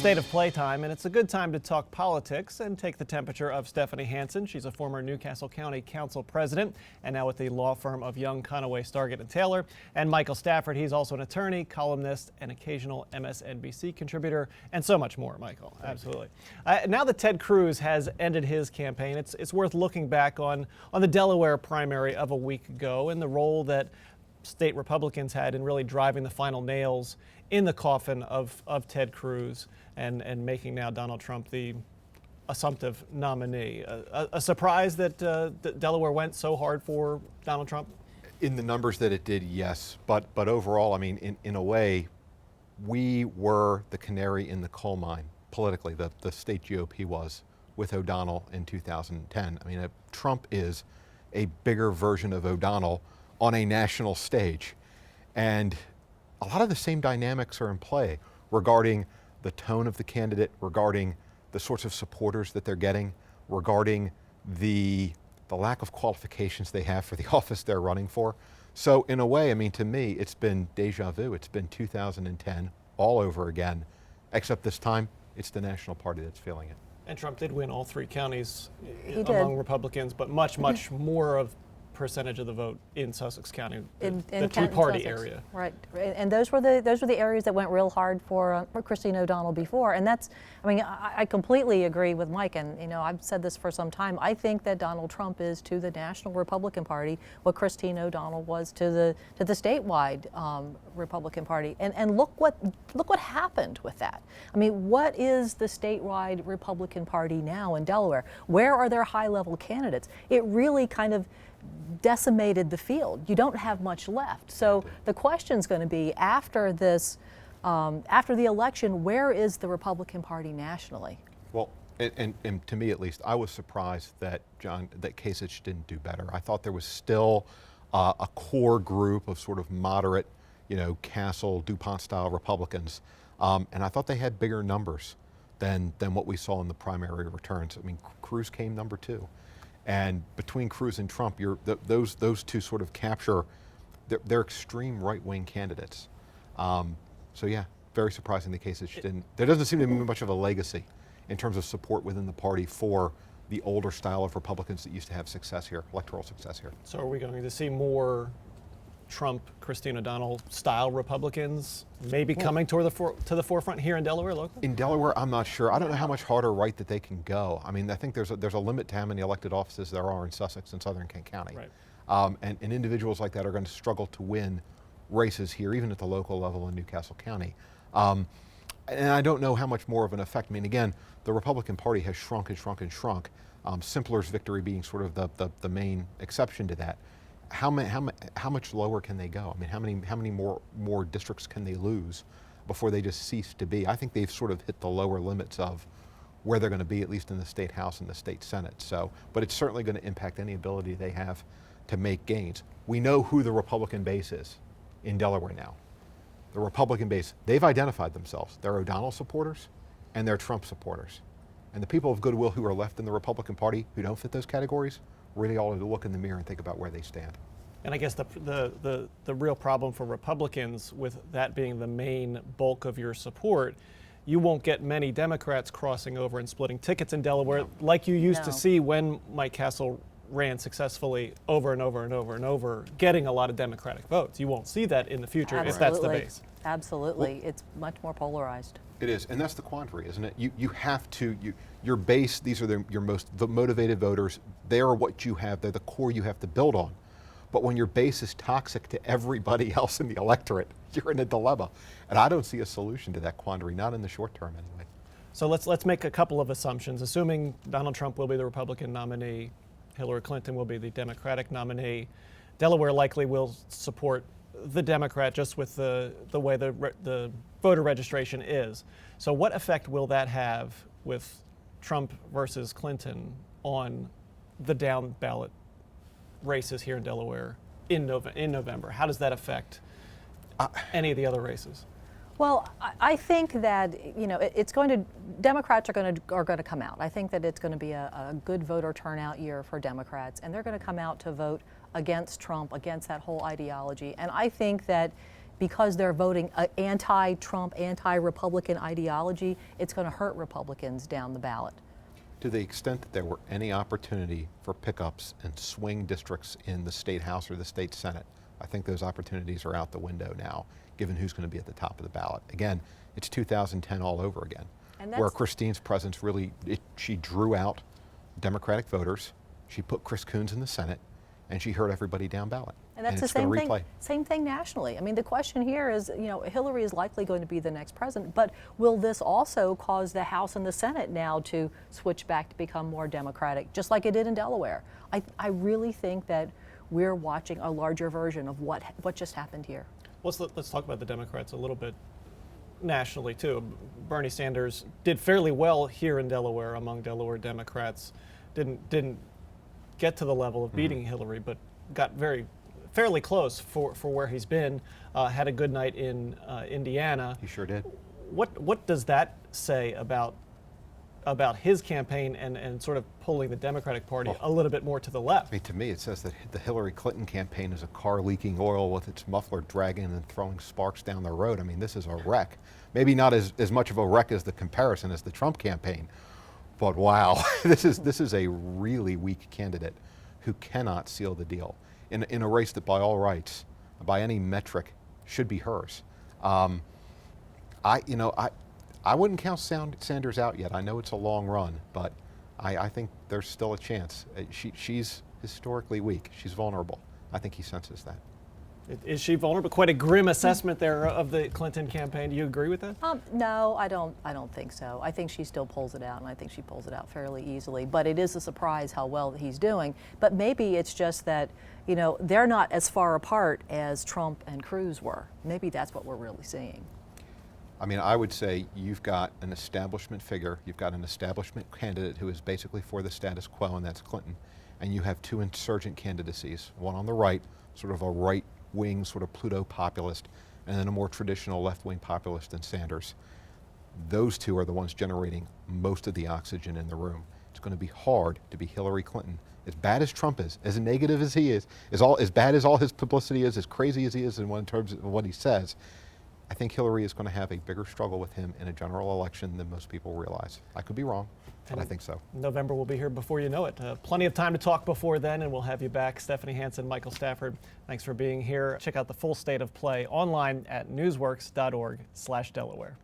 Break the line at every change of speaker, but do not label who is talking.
State of Playtime, and it's a good time to talk politics and take the temperature of Stephanie Hansen. She's a former Newcastle County Council president and now with the law firm of Young, Conaway, Stargett and Taylor. And Michael Stafford, he's also an attorney, columnist, and occasional MSNBC contributor, and so much more, Michael. Absolutely. Now that Ted Cruz has ended his campaign, it's worth looking back on the Delaware primary of a week ago and the role that state Republicans had in really driving the final nails in the coffin of Ted Cruz and making now Donald Trump the assumptive nominee. A surprise that Delaware went so hard for Donald Trump?
In the numbers that it did, yes. But overall, I mean, in a way, we were the canary in the coal mine politically, the state GOP was with O'Donnell in 2010. I mean, Trump is a bigger version of O'Donnell on a national stage. And a lot of the same dynamics are in play regarding the tone of the candidate, regarding the sorts of supporters that they're getting, regarding the lack of qualifications they have for the office they're running for. So in a way, I mean, to me, it's been deja vu. It's been 2010 all over again, except this time it's the National Party that's feeling it.
And Trump did win all three counties among Republicans, but much more of percentage of the vote in Sussex County, the two-party area.
Right, and those were the areas that went real hard for Christine O'Donnell before, and that's, I mean, I completely agree with Mike, and you know, I've said this for some time. I think that Donald Trump is to the National Republican Party what Christine O'Donnell was to the statewide Republican Party, and look what happened with that. I mean, what is the statewide Republican Party now in Delaware? Where are their high-level candidates? It really kind of decimated the field. You don't have much left. So the question's going to be, after this, after the election, where is the Republican Party nationally?
Well, and to me at least, I was surprised that that Kasich didn't do better. I thought there was still a core group of sort of moderate, you know, Castle, DuPont-style Republicans, and I thought they had bigger numbers than what we saw in the primary returns. I mean, Cruz came number 2. And between Cruz and Trump, those two sort of capture, they're extreme right-wing candidates. So yeah, very surprising the case didn't. There doesn't seem to be much of a legacy in terms of support within the party for the older style of Republicans that used to have success here, electoral success here.
So are we going to see more Trump, Christine O'Donnell style Republicans maybe coming to the forefront here in Delaware locally? In Delaware,
I'm not sure. I don't know how much harder right that they can go. I mean, I think there's a limit to how many elected offices there are in Sussex and Southern Kent County.
Right.
And individuals like that are going to struggle to win races here, even at the local level in Newcastle County. And I don't know how much more of an effect. I mean, again, the Republican Party has shrunk and shrunk and shrunk. Simpler's victory being sort of the main exception to that. How much lower can they go? I mean, how many more districts can they lose before they just cease to be? I think they've sort of hit the lower limits of where they're going to be, at least in the state House and the state Senate. So, but it's certainly going to impact any ability they have to make gains. We know who the Republican base is in Delaware now. The Republican base, they've identified themselves. They're O'Donnell supporters and they're Trump supporters. And the people of goodwill who are left in the Republican Party who don't fit those categories really ought to look in the mirror and think about where they stand.
And I guess the real problem for Republicans, with that being the main bulk of your support, you won't get many Democrats crossing over and splitting tickets in Delaware like you used to see when Mike Castle ran successfully over and over and over and over, getting a lot of Democratic votes. You won't see that in the future if that's the base.
Absolutely. Well, it's much more polarized.
It is, and that's the quandary, isn't it? You have to, your base, these are your most motivated voters. They are what you have. They're the core you have to build on. But when your base is toxic to everybody else in the electorate, you're in a dilemma. And I don't see a solution to that quandary, not in the short term anyway.
So let's make a couple of assumptions. Assuming Donald Trump will be the Republican nominee, Hillary Clinton will be the Democratic nominee, Delaware likely will support the Democrat just with the way the voter registration is. So what effect will that have with Trump versus Clinton on the down ballot races here in Delaware in November? How does that affect any of the other races?
Well, I think that, you know, it's going to, Democrats are going to come out. I think that it's going to be a good voter turnout year for Democrats, and they're going to come out to vote against Trump, against that whole ideology. And I think that because they're voting anti-Trump, anti-Republican ideology, it's going to hurt Republicans down the ballot.
To the extent that there were any opportunity for pickups and swing districts in the state house or the state senate, I think those opportunities are out the window now, given who's going to be at the top of the ballot. Again, it's 2010 all over again, where Christine's presence really, she drew out Democratic voters, she put Chris Coons in the Senate, and she hurt everybody down ballot.
And that's the same thing nationally. I mean, the question here is, you know, Hillary is likely going to be the next president, but will this also cause the House and the Senate now to switch back to become more Democratic, just like it did in Delaware? I really think that we're watching a larger version of what just happened here.
Let's talk about the Democrats a little bit nationally too. Bernie Sanders did fairly well here in Delaware among Delaware Democrats. Didn't get to the level of beating Hillary, but got fairly close for where he's been. Had a good night in Indiana.
He sure did.
What does that say about his campaign and sort of pulling the Democratic Party a little bit more to the left?
I mean, to me, it says that the Hillary Clinton campaign is a car leaking oil with its muffler dragging and throwing sparks down the road. I mean, this is a wreck. Maybe not as much of a wreck as the comparison as the Trump campaign, but wow, this is a really weak candidate who cannot seal the deal in a race that by all rights, by any metric, should be hers. I wouldn't count Sanders out yet. I know it's a long run, but I think there's still a chance. She's historically weak. She's vulnerable. I think he senses that.
Is she vulnerable? Quite a grim assessment there of the Clinton campaign. Do you agree with that?
No, I don't think so. I think she still pulls it out, and I think she pulls it out fairly easily. But it is a surprise how well he's doing. But maybe it's just that, you know, they're not as far apart as Trump and Cruz were. Maybe that's what we're really seeing.
I mean, I would say you've got an establishment figure, you've got an establishment candidate who is basically for the status quo, and that's Clinton. And you have two insurgent candidacies, one on the right, sort of a right-wing sort of Pluto populist, and then a more traditional left-wing populist in Sanders. Those two are the ones generating most of the oxygen in the room. It's going to be hard to be Hillary Clinton. As bad as Trump is, as negative as he is, as bad as all his publicity is, as crazy as he is in terms of what he says, I think Hillary is going to have a bigger struggle with him in a general election than most people realize. I could be wrong, but I think so.
November will be here before you know it. Plenty of time to talk before then, and we'll have you back. Stephanie Hansen, Michael Stafford, thanks for being here. Check out the full state of play online at newsworks.org/Delaware.